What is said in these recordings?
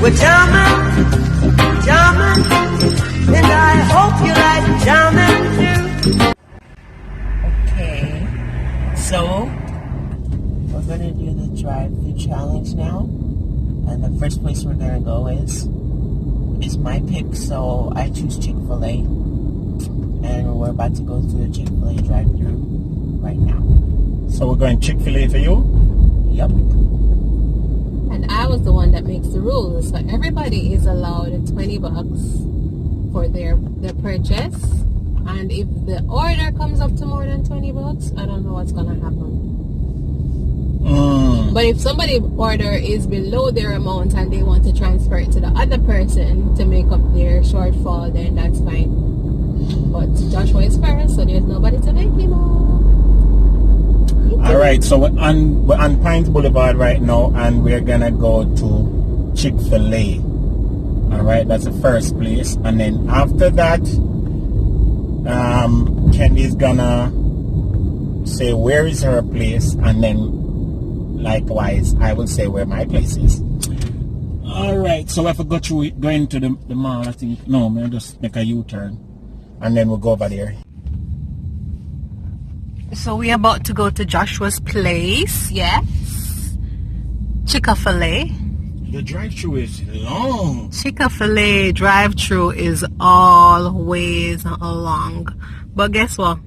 We're jamming, jamming, and I hope you like jamming too. Okay, so we're gonna do the drive-thru challenge now, and the first place we're gonna go is my pick. So I choose Chick-fil-A, and we're about to go through the Chick-fil-A drive-thru right now. So we're going Chick-fil-A for you? Yep. And I was the one that makes the rules. So everybody is allowed $20 for their purchase. And if the order comes up to more than $20, I don't know what's gonna happen. But if somebody order is below their amount and they want to transfer it to the other person to make up their shortfall, then that's fine. But Joshua is first, so there's nobody to make him up. Alright, so we're on Pines Boulevard right now, and we're gonna go to Chick-fil-A. Alright, that's the first place. And then after that, Candy's gonna say where is her place, and then likewise I will say where my place is. Alright, so if I go through it, going to the mall, I think, no, I'll just make a U-turn, and then we'll go over there. So we're about to go to Joshua's place, yes. Chick-fil-A. The drive-thru is long. Chick-fil-A drive-thru is always long. But guess what?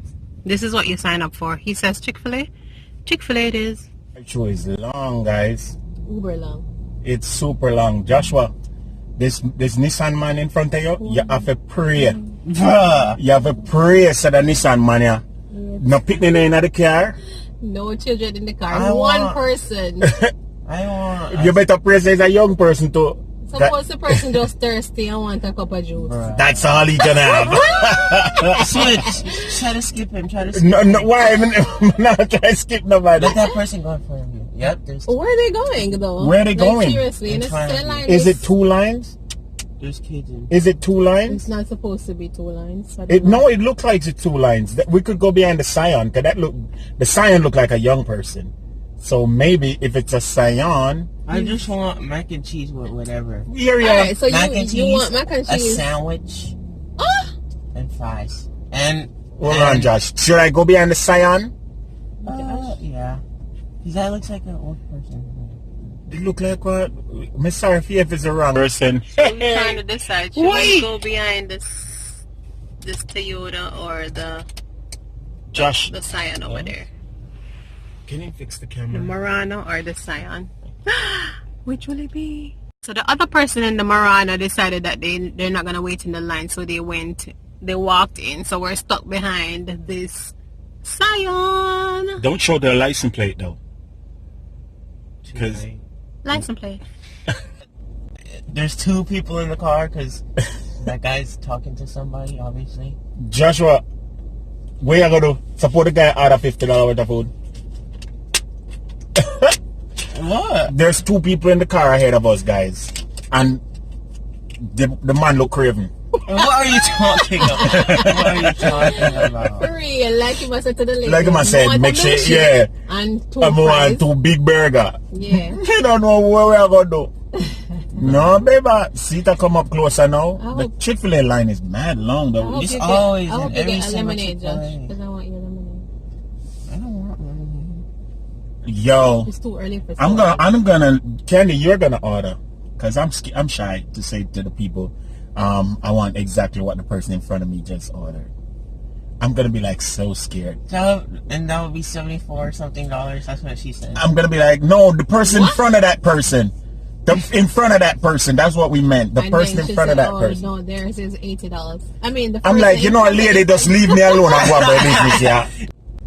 This is what you sign up for. He says Chick-fil-A. Chick-fil-A it is. Drive-thru is long, guys. Uber long. It's super long. Joshua, this Nissan man in front of you, you have to pray. You have to pray so the Nissan man, yeah. No picnic in the car. No children in the car. One person. You better pray say it's a young person too. Suppose the person just thirsty and want a cup of juice. That's all he can have. Switch. Try to skip him. No, why? I'm not trying to skip nobody. Let that person go in front of you. Yep. Where are they going though? Where are they going? Seriously, in the line. Is it 2 lines? There's kids in. Is it 2 lines? It's not supposed to be 2 lines. No, it looks like it's 2 lines. We could go behind the Scion, cause the Scion look like a young person. So maybe if it's a Scion. I just want mac and cheese with whatever. Here you Alright, so mac and cheese, you want mac and cheese, a sandwich, and fries. And hold on, Josh. Should I go behind the Scion? Yeah. Because that looks like an old person. It look like what? I'm sorry if it's a wrong person. I'm trying to decide. Should we go behind this Toyota or the Scion over there? Can you fix the The camera? Murano or the Scion? Which will it be? So the other person in the Murano decided that they're not gonna wait in the line, so they walked in. So we're stuck behind this Scion. Don't show the license plate though. Because License plate. There's 2 people in the car because that guy's talking to somebody, obviously. Joshua, where you gonna do? Support the guy out of $50 worth of food. What? There's 2 people in the car ahead of us, guys, and the man look craven. What are you talking about? For real, like you must say to the lady. Like I said, make sure, yeah. And 2 I fries. want 2 big burger. Yeah. You don't know what we are gonna do. No, baby. See to come up closer now. The Chick-fil-A line is mad long though. It's always I hope in you every get a single lemonade, Josh, Chick-fil-A. because I want your lemonade. I don't want lemonade. Yo, It's too early for I'm gonna Candy, you're gonna order, cause I'm shy to say to the people, I want exactly what the person in front of me just ordered. I'm gonna be like so scared. And that would be $74 something. That's what she said. I'm gonna be like, no, the person in front of that person. In front of that person. That's what we meant. The person in front of that person. No, theirs is $80. I mean, I'm like, you know what, lady, just leave me alone and go about business, yeah.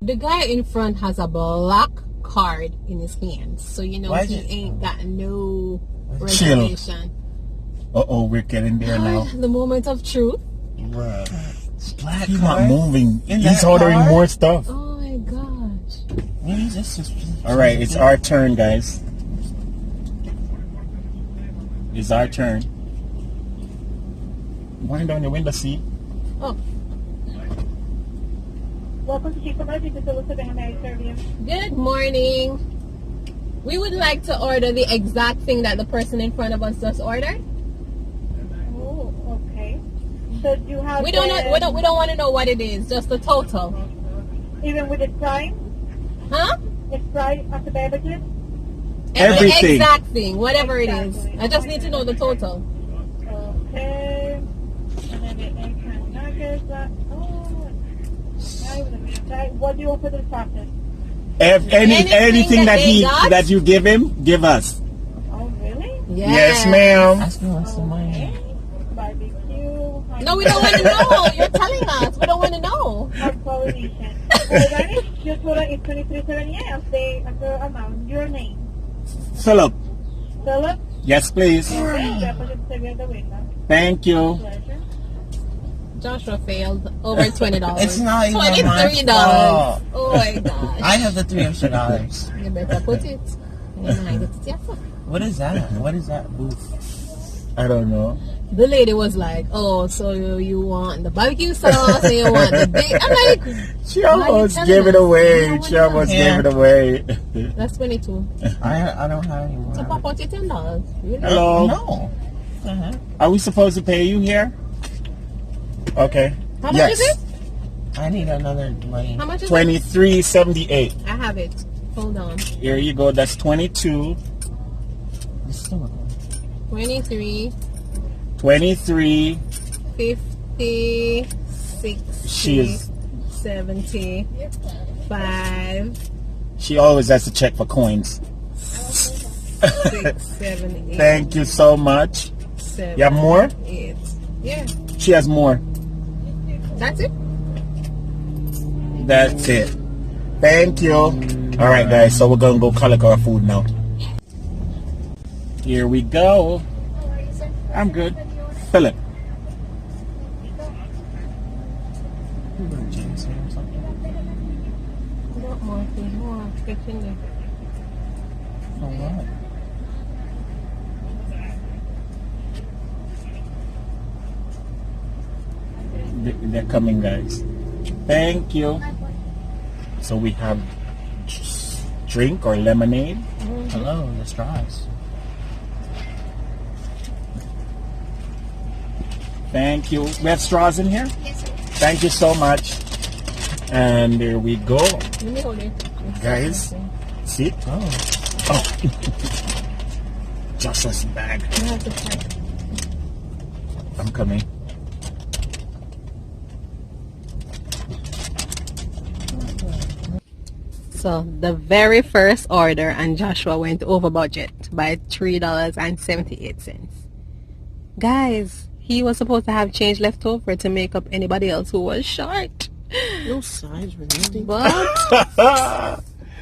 The guy in front has a black card in his hands, so you know he ain't got no reservation. Uh-oh, we're getting there now. The moment of truth. Bruh. Black He's card? not moving. In He's that ordering car? more stuff. Oh my gosh. Maybe this is Alright, it's our turn, guys. It's our turn. Wind down your window seat. Oh. Welcome to Chick-fil-A. This is Elizabeth. How may I serve you? Good morning. We would like to order the exact thing that the person in front of us just ordered. Oh, okay. So do you have We don't want to know what it is, just the total. even with the fry? Huh? The fry of the beverages? Everything. The exact thing, whatever it is. I just need to know the total. Okay. And then the egg and nuggets. What do you want for the sausage? Anything that they got? that you give him, give us. Oh, really? Yes, ma'am. That's going some money. Barbecue. No, we don't want to know. You're telling us. We don't want to know. Hard pollination. Your total is $23.78 of the amount. Your name? Philip. Philip? Yes, please. Okay, put it at the window. Thank you. Pleasure. Joshua failed over $20. It's not even my $23. fault. Oh my gosh. I have the $300. You better put it. What is that? What is that booth? I don't know. The lady was like, "Oh, so you want the barbecue sauce and you want the big?" I'm like, She almost gave it away. She almost gave it away. "That's 22." I don't have any more. So pop out your $10. Really? Hello. No. Are we supposed to pay you here? Okay. How much is it? I need another money. How much is it? $23.78. I have it. Hold on. Here you go. That's 22. It's still 23, 23. 50, 60, She is. 75, She always has to check for coins. 6, 7, 8. Thank you so much. 7, You have more? 8. Yeah. She has more. That's it? That's it. Thank you. All right, guys. So we're gonna go collect our food now. Here we go. I'm good. Philip. Not more thing. More. Get in there. For what? They're coming, guys. Thank you. So we have drink or lemonade. Hello, the straws. Thank you. We have straws in here? Yes, sir. Thank you so much. And there we go. Let me hold it. Guys, see? Oh. Oh. Joshua's bag. I have to check. I'm coming. So the very first order and Joshua went over budget by $3.78. Guys, he was supposed to have change left over to make up anybody else who was short. No sides or anything. But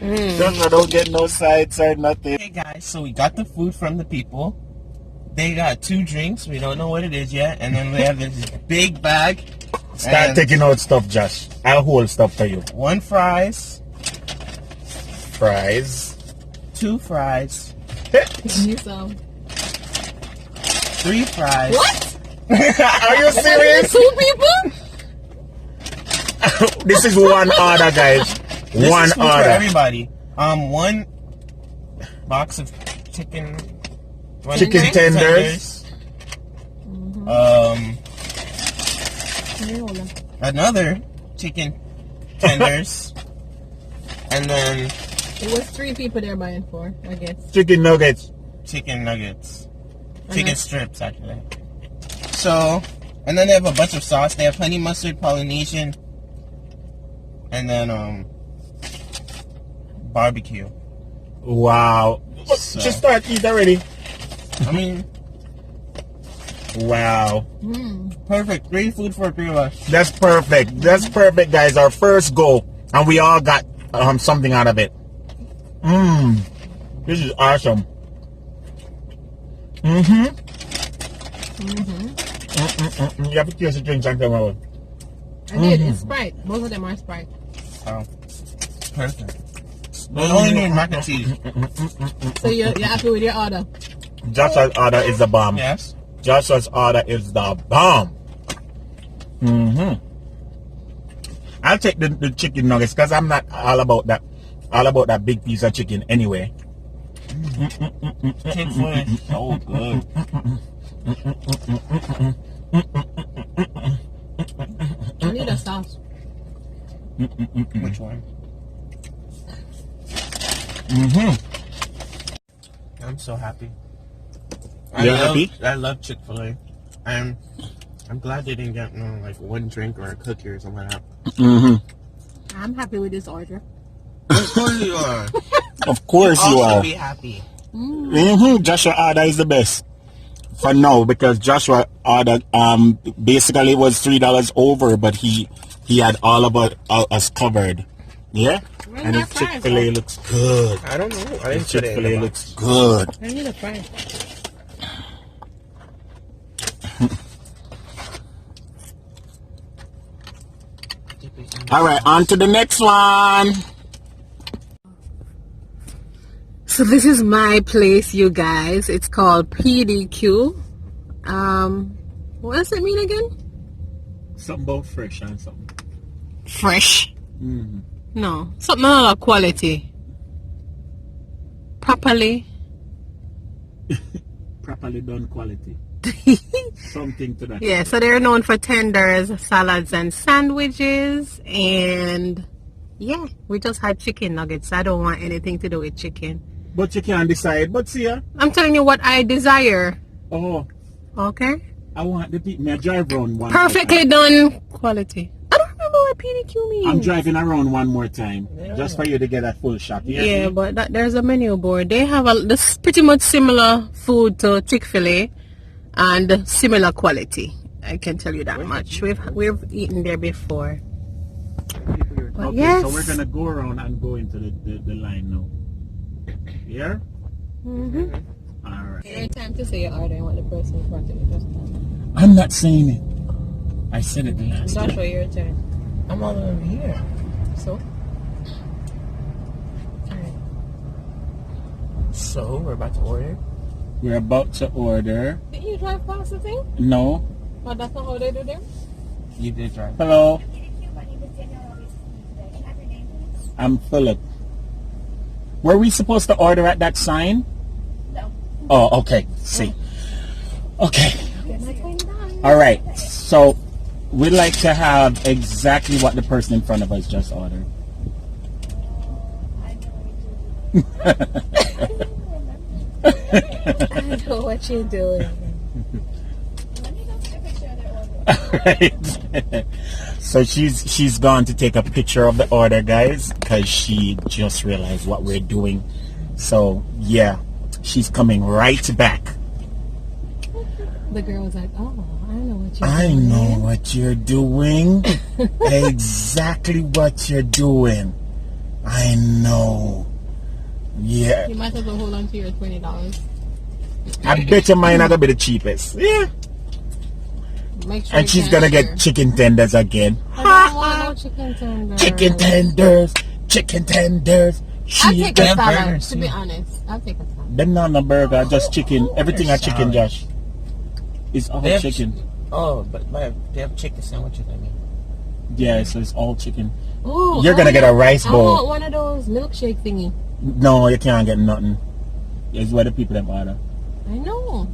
Joshua don't get no sides or nothing. Hey guys, so we got the food from the people. They got 2 drinks. We don't know what it is yet. And then we have this big bag. Start and taking out stuff, Josh. I'll hold stuff for you. 1 fries, Fries. 2 fries, you so 3 fries. what? Are you serious? 2 people? This is one order, guys. This One is food for order. everybody. 1 box of chicken. Chicken tenders. Another chicken tenders. And then It was 3 people there buying 4, I guess. Chicken nuggets. chicken nuggets. Chicken strips, actually. So, and then they have a bunch of sauce. They have honey mustard, Polynesian, and then barbecue. Wow. So- Just start eat already. I mean, Wow. perfect. Great food for 3 of us. That's perfect. That's perfect, guys. Our first go. And we all got something out of it. This is awesome. You have to taste the drink and tell me. I did. It's Sprite. Both of them are Sprite. Oh, perfect. We only need mac and cheese. So you're happy with your order? Joshua's order is the bomb. Yes. Joshua's order is the bomb. I'll take the chicken nuggets because I'm not all about that big piece of chicken anyway. Chick-fil-A is so good. I need a sauce. Which one? I'm so happy. You're happy? I love Chick-fil-A. I'm glad they didn't get no like one drink or a cookie or something like that. I'm happy with this order. Of course you are. Of course you Also are. be happy. Joshua order is the best for now because Joshua ordered basically it was $3 over, but he had all of us covered. Yeah, Where's and my his fries, Chick-fil-A looks good. I don't know. I didn't His put it in Chick-fil-A the looks good. I need a fry. All right, on to the next one. So this is my place, you guys. It's called PDQ. What does it mean again? Something about fresh and something. Fresh. No, something of quality. Properly. Properly done quality. Something to that. Yeah, so they're known for tenders, salads, and sandwiches. And yeah, we just had chicken nuggets. I don't want anything to do with chicken. But you can't decide. But see, I'm telling you what I desire. oh, Okay? I want the people. Me drive around one. Perfectly done quality. I don't remember what PDQ means. I'm driving around one more time just for you to get a full shot. Yeah, but there's a menu board. They have this pretty much similar food to Chick-fil-A and similar quality. I can tell you that much. We've eaten there before. But Okay, yes. so we're gonna go around and go into the line now. Yeah. All right. Every time to say your order and what the person in front of you just done. I'm not saying it. I said it the last time. Joshua, your turn. I'm all over here. So? So we're about to order. We're about to order. Did you drive past the thing? No. Oh, that's not how they do them? You did drive. Hello. I'm Philip. Were we supposed to order at that sign? No. Oh, okay. See. Okay. All right. So we'd like to have exactly what the person in front of us just ordered. I know what you're doing. Let me go take a picture of their order. Right. So she's gone to take a picture of the order, guys, because she just realized what we're doing. So yeah, she's coming right back. The girl was like, oh, I know what you're I doing. know what you're doing. Exactly what you're doing. I know. Yeah. You might as well hold on to your $20. I bet your mine not gonna be the cheapest. Yeah. Make sure And you she's gonna share. get chicken tenders again. I don't want no chicken tenders. Chicken tenders. Chicken tenders. I'll She take a got salad, burgers, to be too. honest. I'll take a salad. them not no burger, just chicken. Everything are chicken, salad. Josh. It's all They have chicken. Oh, but they have chicken sandwiches. I mean, Yeah, so it's all chicken. Ooh, You're gonna get a rice I bowl. want one of those milkshake thingy. No, you can't get nothing. It's what the people them order. I know.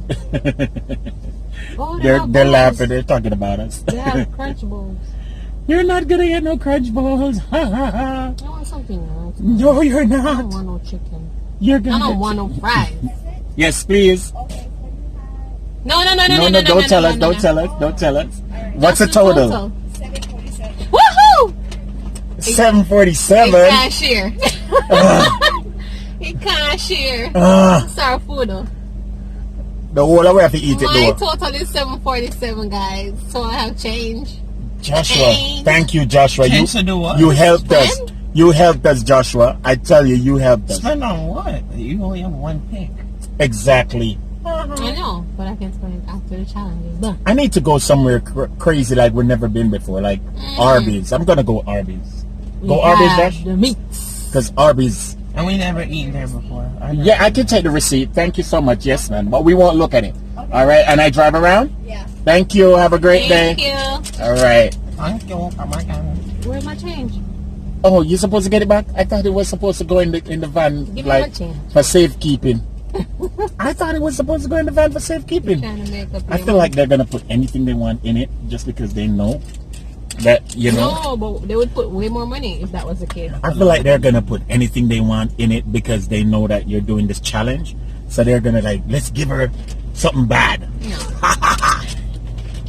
Oh, They're have they're bowls. laughing. They're talking about us. They have crunch bowls. You're not gonna get no crunch balls. Ha ha ha. I want something else. No, you're I don't not. want no chicken. You're I gonna. don't get want no fries. Yes, please. No, no, no, no, No, no, don't tell us. no, Don't no. tell us. Don't tell us. What's the Just total? 747. Woohoo! He 747. can't share. He can't share. Sorry, food though. The whole way I have to eat it My though. total is 747, guys. So I have change. Joshua, thank you, Joshua. Change to do what? You helped us. Spend? You helped us, Joshua. I tell you, you helped us. spend on what? You only have one pick. Exactly. I know, but I can spend it after the challenge is done. I need to go somewhere crazy like we've never been before, like Arby's. I'm gonna go Arby's. Go We Arby's, have Josh? the meats. Because Arby's. And we never eaten there before. Yeah, I can take the receipt. Thank you so much. Yes, man. But we won't look at it. All right. And I drive around? Yeah. Thank you. Have a great Thank day. you. All right. I go. I'm like, Where's my change? Oh, you're supposed to get it back? I thought it was supposed to go in the van, Give me like, my change. for safekeeping. I thought it was supposed to go in the van for safekeeping. Trying to make up I your feel mind. like they're gonna put anything they want in it just because they know that, you know. No, but they would put way more money if that was the case. I feel like they're gonna put anything they want in it because they know that you're doing this challenge. So they're gonna like, let's give her something bad. No.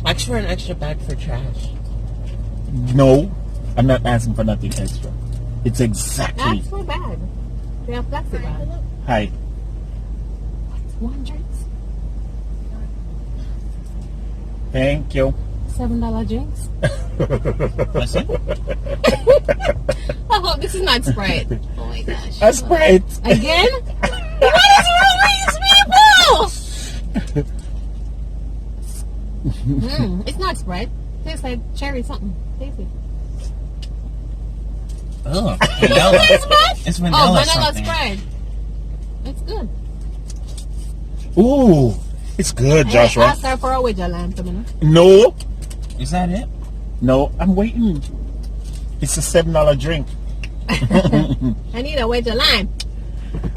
Ask for an extra bag for trash. No, I'm not asking for nothing extra. It's exactly. That's so bad. They have plastic bag. Hi. One drinks. Thank you. $7 drinks. That's it? I hope this is not Sprite. Oh my gosh. A Sprite. Again? What is wrong with these people? It's not Sprite. Tastes like cherry something. Taste it. Oh, vanilla. It's vanilla. Oh, vanilla something. Sprite. It's good. Ooh, it's good, Joshua. Ask her for a wedge lamp a minute. No, Is that it? no, I'm waiting. It's a $7 drink. I need a wedge lime.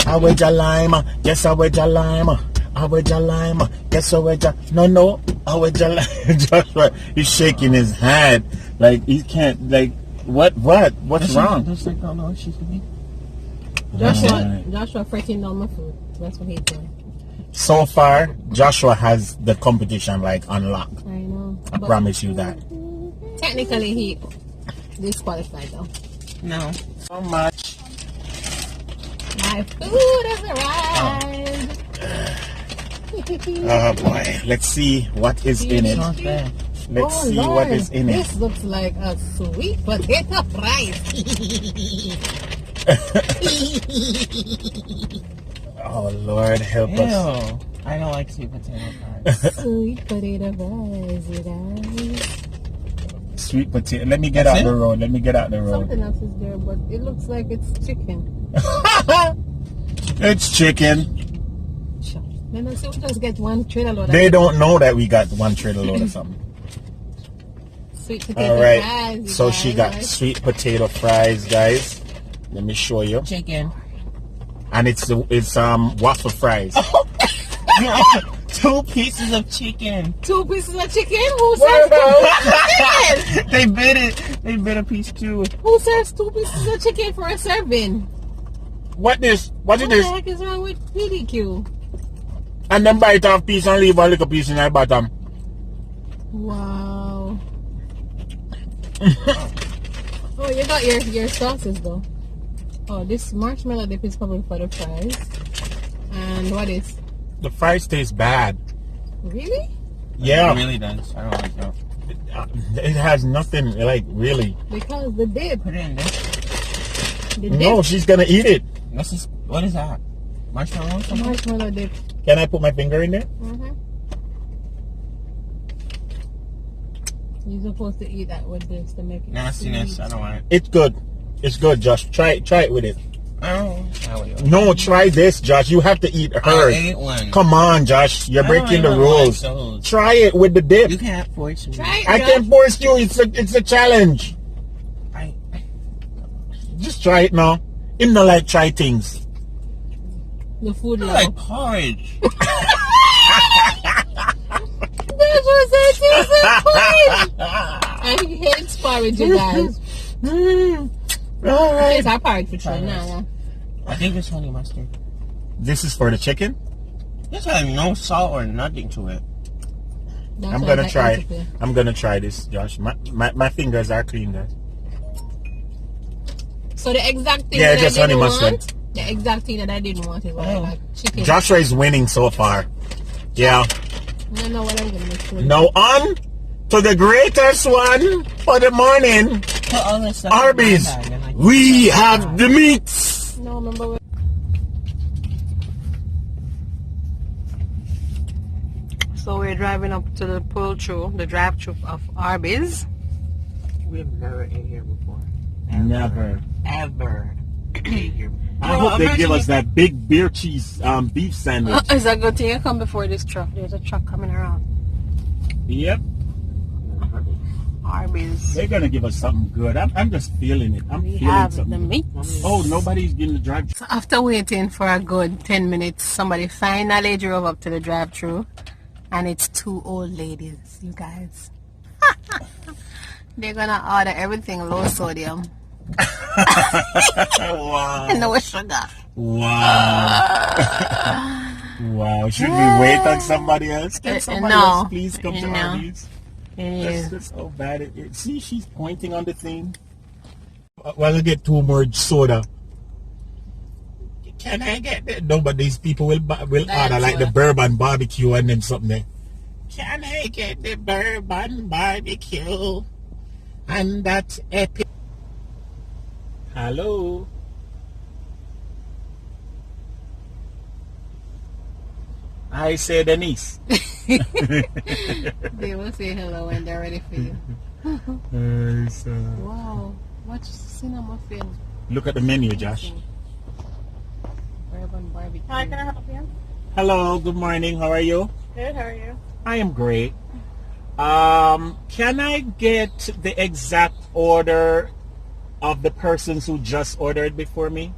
I wedge a lime, yes, I wedge a lime. I wedge a lime, yes, I wedge a... No, I wedge a lime. Joshua, he's shaking his head. Like, he can't, like, what's wrong? Just like, don't know what she's doing. Joshua fretting down my food. That's what he's doing. So far, Joshua has the competition, like, unlocked. I know. I promise you that. Technically, he disqualified though. No. So much. My food has arrived. Oh, boy. Let's see what is in it. Not bad. Let's Oh, see Lord. what is in it. This looks like a sweet potato fries. Oh, Lord, help us. Ew. I don't like sweet potato fries. Sweet potato fries, you guys. Sweet potato. Let me get That's out it? the road. Let me get out the road. Something else is there, but it looks like it's chicken. It's chicken. Sure. Then I say we just get one trailer load. They don't know that we got one trailer load or something. Sweet potato All right. fries. you So she got guys. sweet potato fries, guys. Let me show you. Chicken. And it's waffle fries. 2 pieces of chicken. 2 pieces of chicken? Who serves 2 pieces of chicken? They bid it. They bid a piece too. Who serves 2 pieces of chicken for a serving? What is What the this? heck is wrong with PDQ? And then bite off piece and leave a little piece in the bottom. Wow. Oh, you got your sauces though. Oh, this marshmallow dip is probably for the fries. And what is? The fries taste bad. Really? Yeah. It really does. I don't like that. It has nothing, like, really. Because the dip. Put it in there. The dip. No, she's gonna eat it. What is that? Marshmallow or something? Marshmallow dip. Can I put my finger in there? Mm-hmm. You're supposed to eat that with this to make it Nastiness. sweet. I don't want it. It's good. It's good, Josh. Try it with it. Oh. No, try this, Josh. You have to eat I hers. ate one. Come on, Josh. You're I don't breaking the even rules. like those. Try it with the dip. You can't force me. Try it, I Josh. can't force you. It's a challenge. Just try it now. Him not like try things. The food I law. like porridge. That's what I said. And he hates porridge, you guys. All right. It's our porridge for sure. Nah. I think it's honey mustard. This is for the chicken. This has no salt or nothing to it. That's I'm what gonna I try eat it. with. I'm gonna try this, Josh. My fingers are clean, guys. So the exact thing Yeah, that just I honey didn't mustard. want, the exact thing that I didn't want is like chicken. Joshua is winning so far. Yeah. I don't know what I'm gonna make sure. Now on to the greatest one for the morning. Put all this stuff Arby's. in my bag and I can We eat have the meats. No, remember what? So we're driving up to the pull-through, the drive-through of Arby's. We've never ate here before. Never. Ever ate here before. I hope they give us that big beer cheese beef sandwich. It's a good thing you come before this truck. There's a truck coming around. Yep. Arby's. They're gonna give us something good. I'm just feeling it. I'm We feeling have something. the meat. Oh, nobody's in the drive. So after waiting for a good 10 minutes, somebody finally drove up to the drive-thru, and it's two old ladies, you guys. They're gonna order everything low sodium. Wow. And no sugar. Wow. Wow. Should we wait on somebody else? Can somebody No. else please come to No. Arby's? It That's how bad it is. See, she's pointing on the thing. Well, I'll get 2 more soda. Can I get that? No, but these people will order like the bourbon barbecue and then something there. Can I get the bourbon barbecue? And that's epic. Hello? I say Denise. They will say hello when they're ready for you. Wow. What's cinnamon fin? Look at the menu, Josh. Bourbon barbecue. Hi, can I help you? Hello, good morning. How are you? Good, how are you? I am great. Can I get the exact order of the persons who just ordered before me?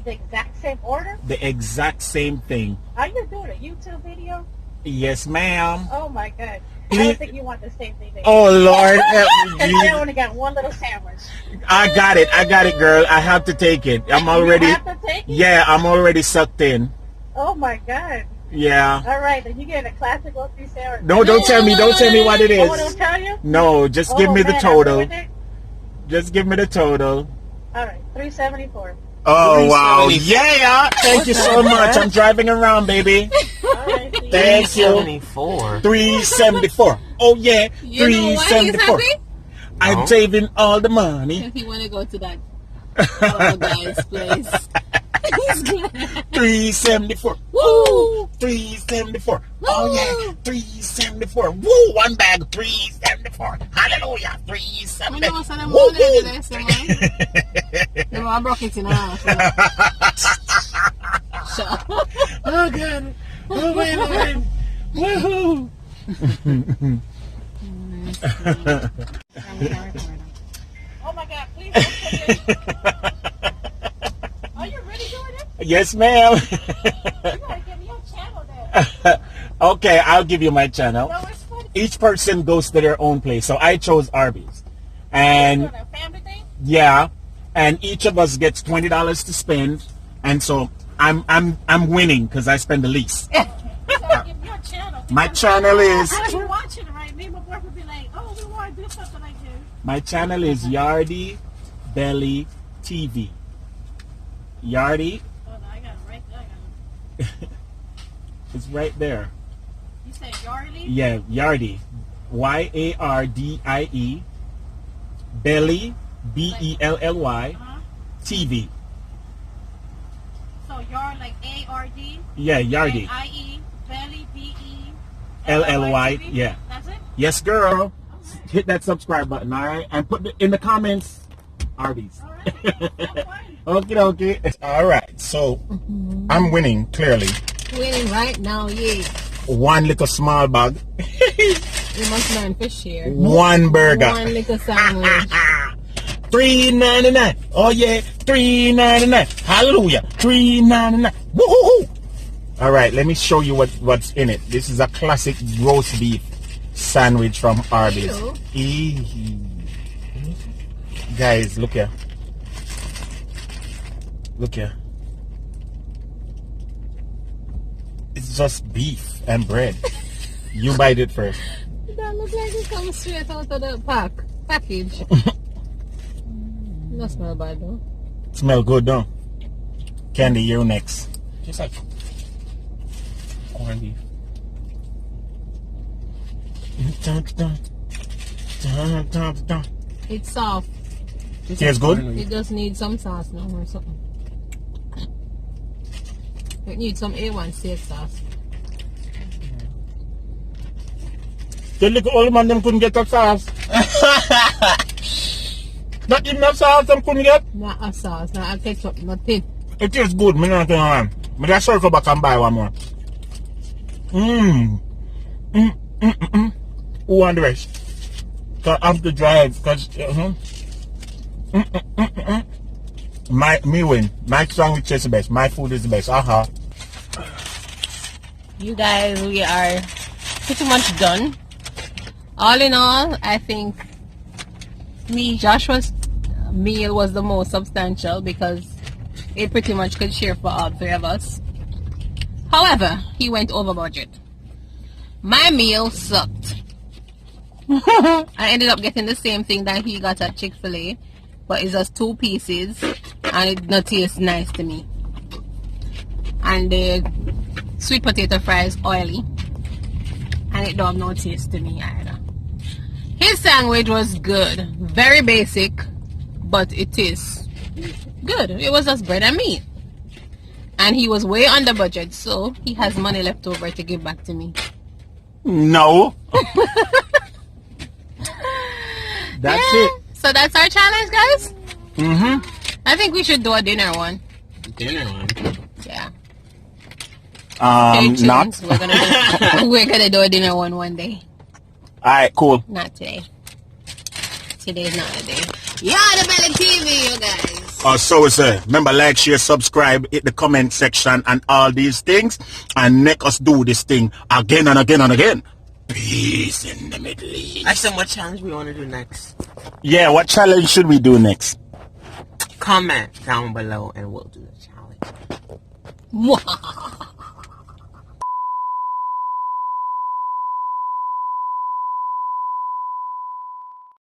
The exact same order? The exact same thing. Are you doing a YouTube video? Yes, ma'am. Oh my god. I Please- don't think you want the same thing. Oh, Lord. help me, They Jesus. only got one little sandwich. I got it, girl. I have to take it. I'm already... You have to take it? Yeah, I'm already sucked in. Oh my god. Yeah. All right, then you get a classic low-key sandwich. No, don't tell me what it Oh, don't is. tell you? No, just give Oh, me the man, I total. ruined it? Just give me the total. All right, $3.74. Oh, wow. Yeah. Thank you so much. I'm driving around, baby. All right, see you. Thank you. 74. 374. Oh, yeah. You know why he's 374. happy? I'm saving all the money. Because he want to go to that other guy's place. He's glad. 374. Woo! 374. Oh, yeah. 374. Woo. One bag. 374. Hallelujah. I 374. know what's on the Woo, morning woo. today, so man. I broke it in half. Shut up. Oh, God. Oh, my Lord. Woohoo. Oh my god, please don't put it. Are you really doing it? Yes, ma'am. You gotta give me your channel then. Okay, I'll give you my channel. No, it's funny. Each person goes to their own place. So I chose Arby's. And Doing a family thing? yeah, and each of us gets $20 to spend. And so I'm winning because I spend the least. You gotta give me your channel. My channel is We're watching it, right? Me and my boyfriend would be like, oh, we want to do something like this. Yardie Belly TV. Yardie Oh, no, I got it right there. I got it. is right there. You said Yardie? Yeah, Yardie. Yardie. Belly Belly Uh-huh. TV. So Yard like A-R-D? Yeah, Yardie. I-E, Belly, B-E, LLY. TV? Yeah. That's it? Yes, girl. Hit that subscribe button, all right? And put in the comments, Arby's. All right. That's fine. Okay. All right. So I'm winning clearly. Winning right now, yeah. One little small bag, You must learn to share. one burger. One little sandwich. $3.99. Oh yeah, $3.99. Hallelujah. $3.99. Woohoo! All right, let me show you what's in it. This is a classic roast beef sandwich from Arby's. Ew. Guys, look here. Look here. It's just beef and bread. You bite it first. That looks like it comes straight out of the package. Not smell bad though. Smell good, don't? Candy, you next. Just like corned beef. It's soft. Tastes good? It just needs some sauce now or something. It needs some A1 steak sauce. The little old man them couldn't get that sauce. Not even that sauce them couldn't get. Not a sauce, not a ketchup, nothing. It tastes good, me not saying but I circle back and buy one more. Who want the rest? So I have to drive because me win. My sandwich is the best. My food is the best. You guys, we are pretty much done. All in all, I think Joshua's meal was the most substantial because it pretty much could share for all three of us. However, he went over budget. My meal sucked. I ended up getting the same thing that he got at Chick-fil-A, but it's just 2 pieces and it not taste nice to me. And the sweet potato fries oily and it don't have no taste to me either. His sandwich was good, very basic, but it tastes good. It was just bread and meat. And he was way under budget, so he has money left over to give back to me. No. That's it. So that's our challenge, guys. Mm-hmm. I think we should do a dinner one. Dinner one. Yeah. Stay tuned. Not. We're gonna do a dinner one day. Alright, cool. Not today. Today's not the day. Yardie Belly TV, you guys. So remember, like, share, subscribe, hit the comment section and all these things, and make us do this thing again and again and again. Peace in the Middle East. I said what challenge we want to do next. Yeah, what challenge should we do next? Comment down below and we'll do the challenge.